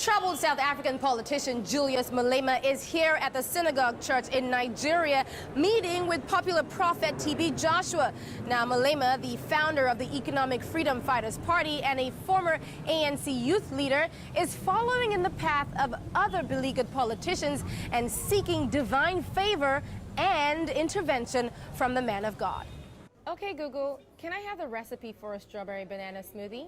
Troubled South African politician Julius Malema is here at the synagogue church in Nigeria, meeting with popular prophet TB Joshua. Now, Malema, the founder of the Economic Freedom Fighters Party and a former ANC youth leader, is following in the path of other beleaguered politicians and seeking divine favor and intervention from the man of God. Okay, Google, can I have the recipe for a strawberry banana smoothie?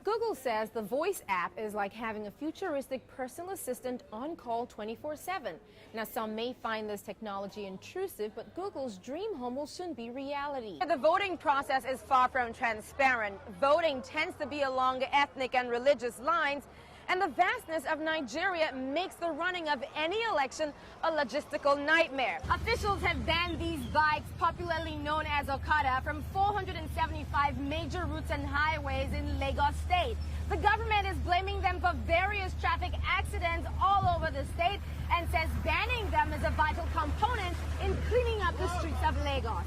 Google says the Voice app is like having a futuristic personal assistant on call 24/7. Now, some may find this technology intrusive, but Google's dream home will soon be reality. The voting process is far from transparent. Voting tends to be along ethnic and religious lines, and the vastness of Nigeria makes the running of any election a logistical nightmare. Officials have banned these bikes, popularly known as Okada, from 475 major routes and highways in Lagos State. The government is blaming them for various traffic accidents all over the state and says banning them is a vital component in cleaning up the streets of Lagos.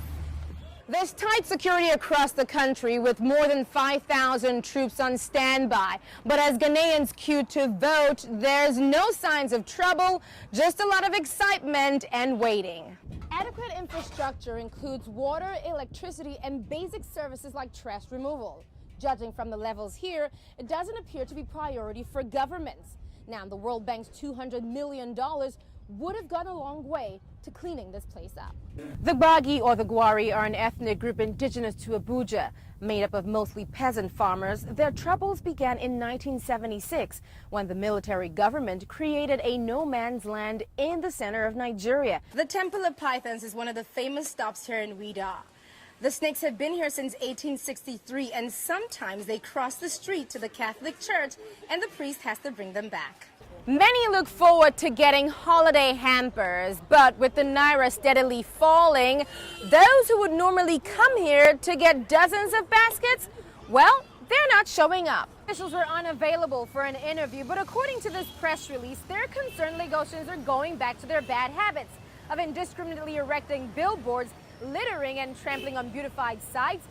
There's tight security across the country with more than 5,000 troops on standby. But as Ghanaians queue to vote, there's no signs of trouble, just a lot of excitement and waiting. Adequate infrastructure includes water, electricity, and basic services like trash removal. Judging from the levels here, it doesn't appear to be priority for governments. Now, the World Bank's $200 million would have gone a long way to cleaning this place up. The Gbagi or the Gwari are an ethnic group indigenous to Abuja. Made up of mostly peasant farmers, their troubles began in 1976 when the military government created a no-man's land in the center of Nigeria. The Temple of Pythons is one of the famous stops here in Wida. The snakes have been here since 1863, and sometimes they cross the street to the Catholic Church, and the priest has to bring them back. Many look forward to getting holiday hampers, but with the naira steadily falling, those who would normally come here to get dozens of baskets, well, they're not showing up. Officials were unavailable for an interview, but according to this press release, they're concerned Lagosians are going back to their bad habits of indiscriminately erecting billboards, littering and trampling on beautified sites,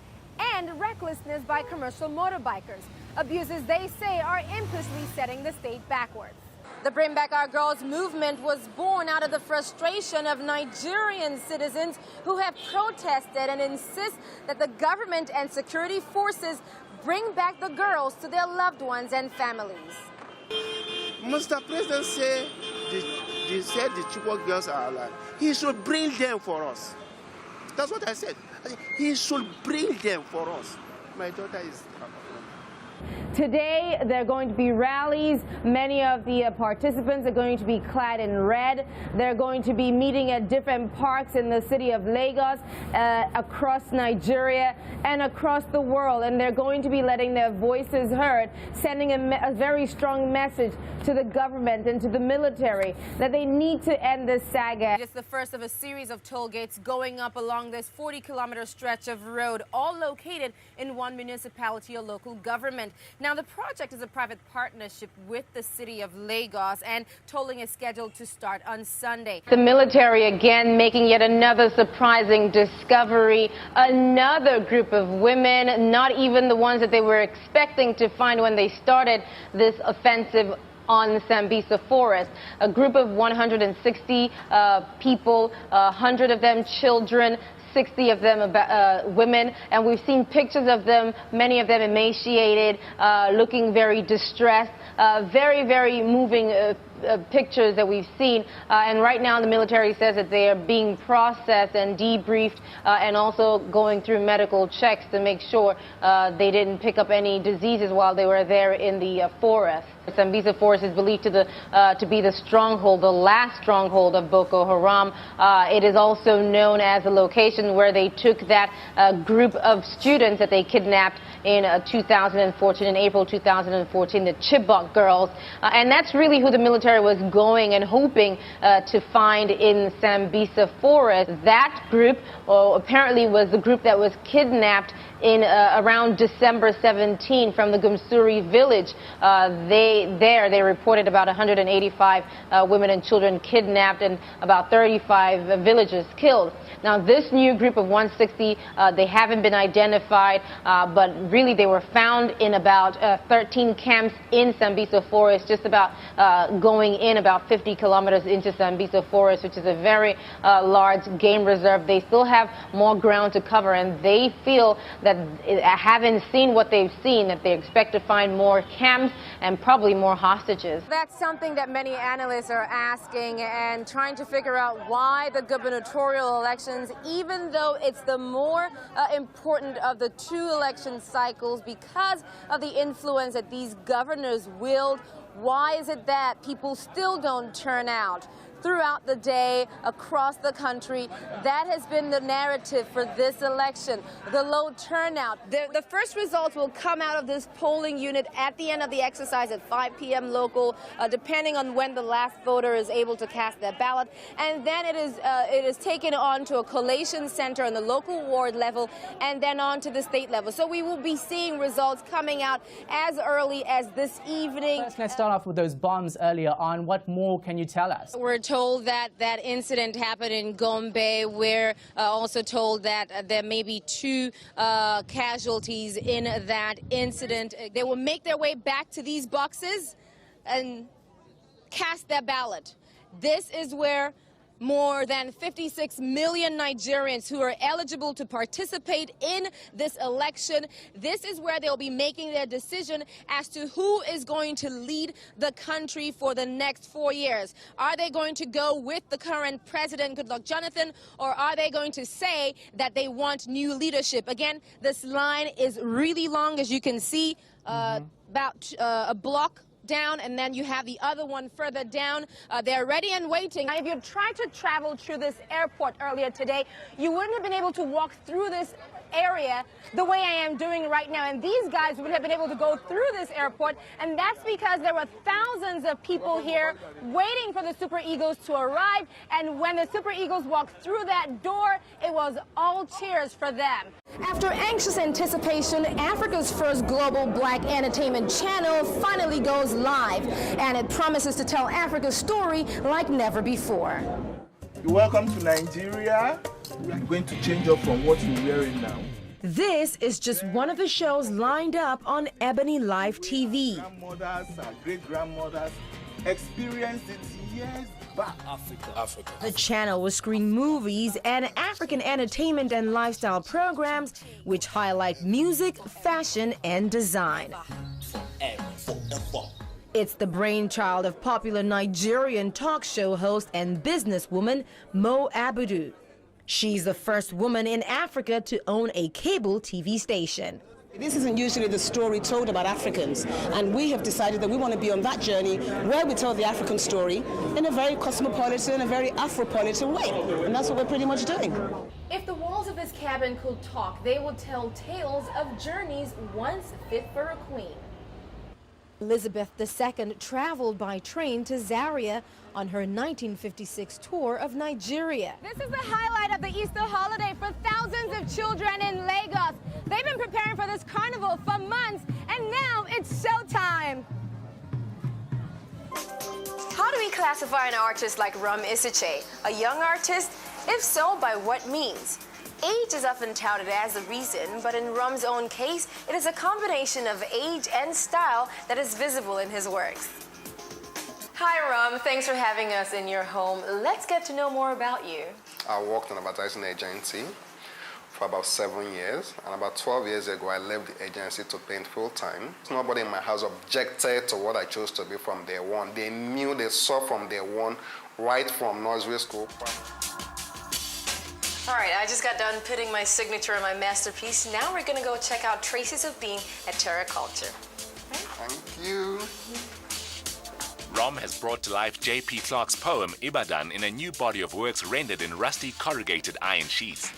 and recklessness by commercial motorbikers. Abuses they say are impishly setting the state backwards. The Bring Back Our Girls movement was born out of the frustration of Nigerian citizens who have protested and insist that the government and security forces bring back the girls to their loved ones and families. Mr. President said the Chibok girls are alive. He should bring them for us. That's what I said. He should bring them for us. My daughter is... Today, there are going to be rallies. Many of the participants are going to be clad in red. They're going to be meeting at different parks in the city of Lagos, across Nigeria, and across the world. And they're going to be letting their voices heard, sending a very strong message to the government and to the military that they need to end this saga. It's the first of a series of toll gates going up along this 40-kilometer stretch of road, all located in one municipality or local government. Now, the project is a private partnership with the city of Lagos, and tolling is scheduled to start on Sunday. The military again making yet another surprising discovery. Another group of women, not even the ones that they were expecting to find when they started this offensive on Sambisa Forest. A group of 160 people, 100 of them children, 60 of them women, and we've seen pictures of them, many of them emaciated, looking very distressed, very, very moving pictures that we've seen. And right now the military says that they are being processed and debriefed and also going through medical checks to make sure they didn't pick up any diseases while they were there in the forest. Sambisa Forest is believed to be the stronghold, the last stronghold of Boko Haram. It is also known as a location where they took that group of students that they kidnapped in 2014, in April 2014, the Chibok girls. And that's really who the military was going and hoping to find in Sambisa Forest. That group apparently was the group that was kidnapped in around December 17 from the Gumsuri village. They reported about 185 women and children kidnapped and about 35 villagers killed. Now, this new group of 160, they haven't been identified, but really they were found in about 13 camps in Sambiso Forest, just about going in about 50 kilometers into Sambiso Forest, which is a very large game reserve. They still have more ground to cover, and they feel that having seen what they've seen, that they expect to find more camps and probably more hostages. That's something that many analysts are asking and trying to figure out why the gubernatorial elections, even though it's the more important of the two election cycles because of the influence that these governors wield, why is it that people still don't turn out throughout the day across the country? That has been the narrative for this election, the low turnout. The first results will come out of this polling unit at the end of the exercise at 5 p.m. local, depending on when the last voter is able to cast their ballot. And then it is taken on to a collation center on the local ward level and then on to the state level. So we will be seeing results coming out as early as this evening. Let's start off with those bombs earlier on. What more can you tell us? We're told that that incident happened in Gombe. We're also told that there may be 2 casualties in that incident. They will make their way back to these boxes and cast their ballot. This is where more than 56 million Nigerians who are eligible to participate in this election. This is where they'll be making their decision as to who is going to lead the country for the next 4 years. Are they going to go with the current president, Goodluck Jonathan, or are they going to say that they want new leadership? Again, this line is really long, as you can see, about a block down, and then you have the other one further down. They're ready and waiting. Now, if you tried to travel through this airport earlier today, you wouldn't have been able to walk through this area the way I am doing right now, and these guys would have been able to go through this airport, and that's because there were thousands of people here waiting for the Super Eagles to arrive, and when the Super Eagles walked through that door, it was all cheers for them. After anxious anticipation, Africa's first global black entertainment channel finally goes live, and it promises to tell Africa's story like never before. Welcome to Nigeria. We are going to change up from what you're wearing now. This is just one of the shows lined up on Ebony Live TV. Grandmothers, our great-grandmothers experienced it years back. Africa. The channel will screen movies and African entertainment and lifestyle programs which highlight music, fashion, and design. It's the brainchild of popular Nigerian talk show host and businesswoman Mo Abudu. She's the first woman in Africa to own a cable TV station. This isn't usually the story told about Africans, and we have decided that we want to be on that journey where we tell the African story in a very cosmopolitan, a very Afropolitan way, and that's what we're pretty much doing. If the walls of this cabin could talk, they would tell tales of journeys once fit for a queen. Elizabeth II traveled by train to Zaria on her 1956 tour of Nigeria. This is the highlight of the Easter holiday for thousands of children in Lagos. They've been preparing for this carnival for months, and now it's showtime. How do we classify an artist like Rum Isiche? A young artist? If so, by what means? Age is often touted as the reason, but in Rum's own case, it is a combination of age and style that is visible in his works. Hi Rum, thanks for having us in your home. Let's get to know more about you. I worked in an advertising agency for about 7 years, and about 12 years ago I left the agency to paint full-time. Nobody in my house objected to what I chose to be from day one. They knew, they saw from day one, right from nursery school. All right, I just got done putting my signature on my masterpiece. Now we're gonna go check out Traces of Being at Terra Culture. Thank you. Rom has brought to life J.P. Clark's poem Ibadan in a new body of works rendered in rusty corrugated iron sheets.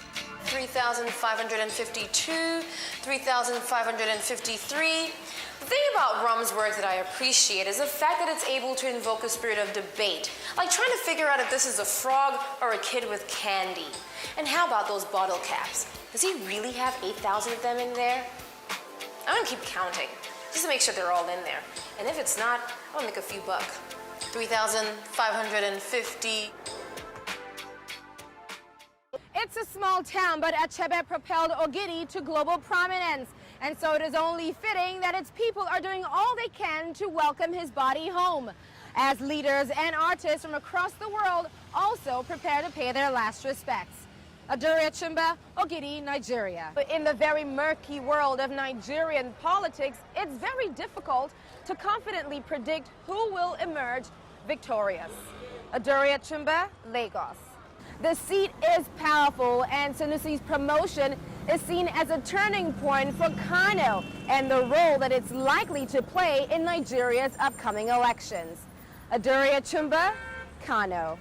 3,552, 3,553. The thing about Rum's work that I appreciate is the fact that it's able to invoke a spirit of debate, like trying to figure out if this is a frog or a kid with candy. And how about those bottle caps? Does he really have 8,000 of them in there? I'm gonna keep counting, just to make sure they're all in there. And if it's not, I'll make a few buck. 3,550. It's a small town, but Achebe propelled Ogidi to global prominence. And so it is only fitting that its people are doing all they can to welcome his body home, as leaders and artists from across the world also prepare to pay their last respects. Adaure Achumba, Ogidi, Nigeria. But in the very murky world of Nigerian politics, it's very difficult to confidently predict who will emerge victorious. Adaure Achumba, Lagos. The seat is powerful, and Sanusi's promotion is seen as a turning point for Kano and the role that it's likely to play in Nigeria's upcoming elections. Adaure Achumba, Kano.